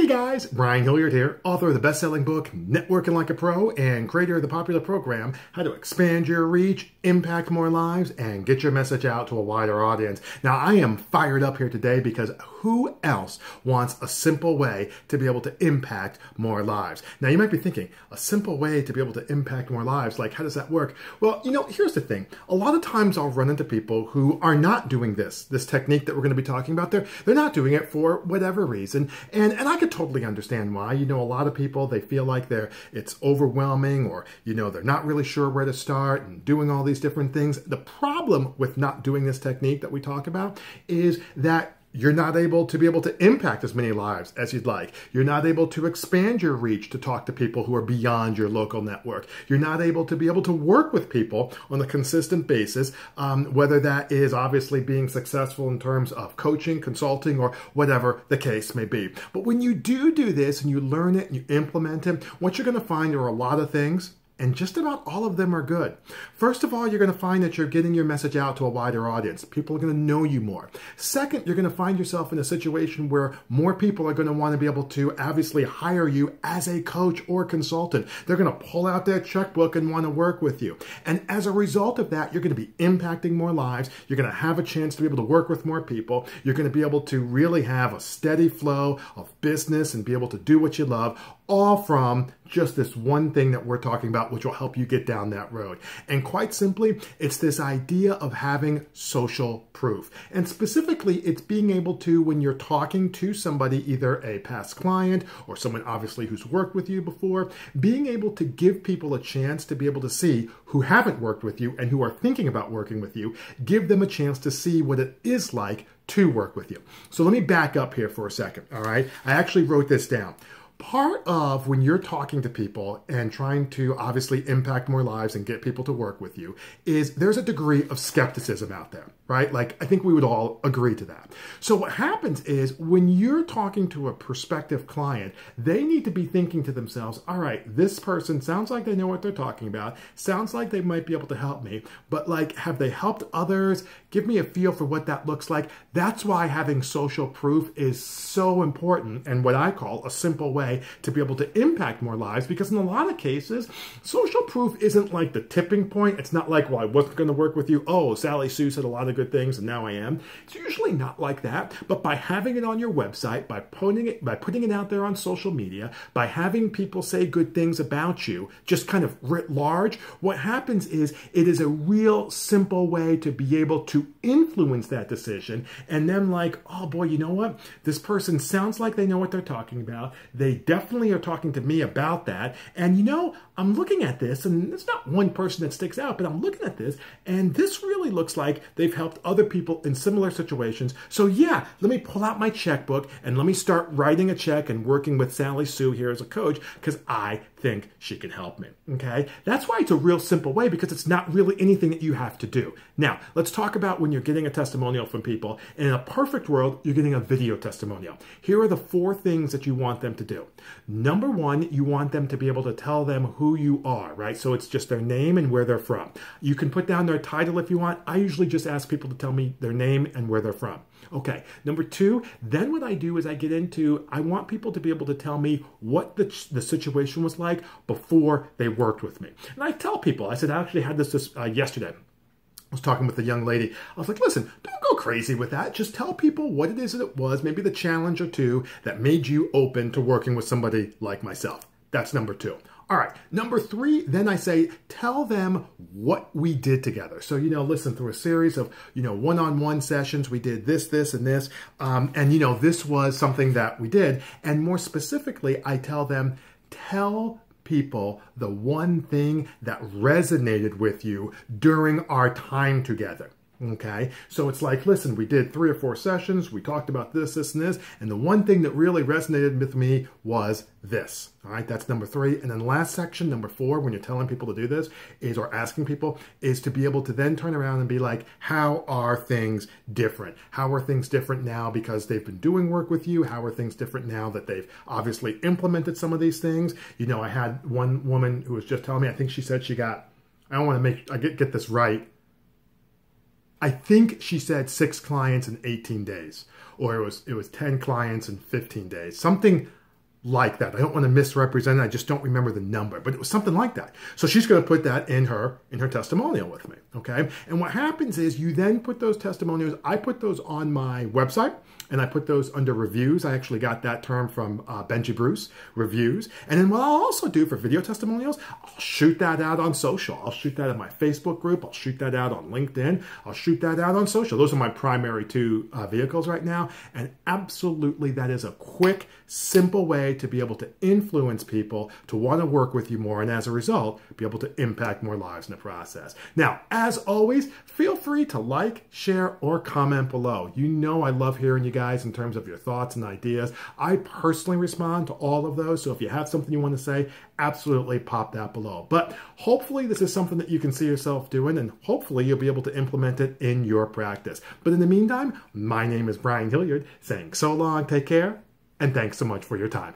Hey guys, Brian Hilliard here, author of the best-selling book, Networking Like a Pro, and creator of the popular program, How to Expand Your Reach, Impact More Lives, and Get Your Message Out to a Wider Audience. Now, I am fired up here today because who else wants a simple way to be able to impact more lives? Now, you might be thinking, a simple way to be able to impact more lives, like how does that work? Well, here's the thing. A lot of times I'll run into people who are not doing this technique that we're going to be talking about. They're not doing it for whatever reason, and I could totally understand why. A lot of people, they feel like it's overwhelming, or they're not really sure where to start and doing all these different things. The problem with not doing this technique that we talk about is that you're not able to be able to impact as many lives as you'd like. You're not able to expand your reach to talk to people who are beyond your local network. You're not able to be able to work with people on a consistent basis, whether that is obviously being successful in terms of coaching, consulting, or whatever the case may be. But when you do this and you learn it and you implement it, what you're going to find are a lot of things, and just about all of them are good. First of all, you're going to find that you're getting your message out to a wider audience. People are going to know you more. Second, you're going to find yourself in a situation where more people are going to want to be able to obviously hire you as a coach or consultant. They're going to pull out their checkbook and want to work with you. And as a result of that, you're going to be impacting more lives. You're going to have a chance to be able to work with more people. You're going to be able to really have a steady flow of business and be able to do what you love, all from just this one thing that we're talking about, which will help you get down that road. And quite simply, it's this idea of having social proof. And specifically, it's being able to, when you're talking to somebody, either a past client or someone obviously who's worked with you before, being able to give people a chance to be able to see who haven't worked with you and who are thinking about working with you, give them a chance to see what it is like to work with you. So let me back up here for a second, all right? I actually wrote this down. Part of when you're talking to people and trying to obviously impact more lives and get people to work with you is there's a degree of skepticism out there, right? Like, I think we would all agree to that. So what happens is when you're talking to a prospective client, they need to be thinking to themselves, all right, this person sounds like they know what they're talking about, sounds like they might be able to help me, but like, have they helped others? Give me a feel for what that looks like. That's why having social proof is so important, and what I call a simple way to be able to impact more lives, because in a lot of cases, social proof isn't like the tipping point. It's not like, well, I wasn't going to work with you. Oh, Sally Sue said a lot of good things and now I am. It's usually not like that. But by having it on your website, by putting it out there on social media, by having people say good things about you, just kind of writ large, what happens is it is a real simple way to be able to influence that decision. And then like, oh boy, you know what? This person sounds like they know what they're talking about. They definitely are talking to me about that. And I'm looking at this, and it's not one person that sticks out, but I'm looking at this, and this really looks like they've helped other people in similar situations. So yeah, let me pull out my checkbook and let me start writing a check and working with Sally Sue here as a coach, because I think she can help me, okay? That's why it's a real simple way, because it's not really anything that you have to do. Now, let's talk about when you're getting a testimonial from people. In a perfect world, you're getting a video testimonial. Here are the 4 things that you want them to do. Number 1, you want them to be able to tell them who you are, right? So it's just their name and where they're from. You can put down their title if you want. I usually just ask people to tell me their name and where they're from. Okay, number 2, then what I do is I want people to be able to tell me what the situation was like before they worked with me. And I tell people, I said, I actually had this yesterday. I was talking with a young lady. I was like, listen, don't go crazy with that. Just tell people what it is that it was, maybe the challenge or 2 that made you open to working with somebody like myself. That's number 2. All right, number 3, then I say, tell them what we did together. So, listen, through a series of, one-on-one sessions, we did this, and this, and, this was something that we did. And more specifically, I tell them, tell people the one thing that resonated with you during our time together. Okay, so it's like, listen, we did 3 or 4 sessions, we talked about this, and this, and the one thing that really resonated with me was this. All right, that's number 3. And then last section, number 4, when you're telling people to do this, or asking people, is to be able to then turn around and be like, how are things different? How are things different now because they've been doing work with you? How are things different now that they've obviously implemented some of these things? I had one woman who was just telling me, I think she said she got, I don't want to get this right, I think she said 6 clients in 18 days, or it was 10 clients in 15 days, something like that. I don't want to misrepresent it. I just don't remember the number, but it was something like that. So she's going to put that in her testimonial with me, okay? And what happens is you then put those testimonials, I put those on my website, and I put those under reviews. I actually got that term from Benji Bruce, reviews. And then what I'll also do for video testimonials, I'll shoot that out on social. I'll shoot that in my Facebook group. I'll shoot that out on LinkedIn. I'll shoot that out on social. Those are my primary two vehicles right now. And absolutely, that is a quick, simple way to be able to influence people to want to work with you more. And as a result, be able to impact more lives in the process. Now, as always, feel free to like, share, or comment below. You know I love hearing you guys in terms of your thoughts and ideas. I personally respond to all of those, so if you have something you want to say, absolutely pop that below. But hopefully this is something that you can see yourself doing, and hopefully you'll be able to implement it in your practice. But in the meantime, my name is Brian Hilliard, saying so long, take care, and thanks so much for your time.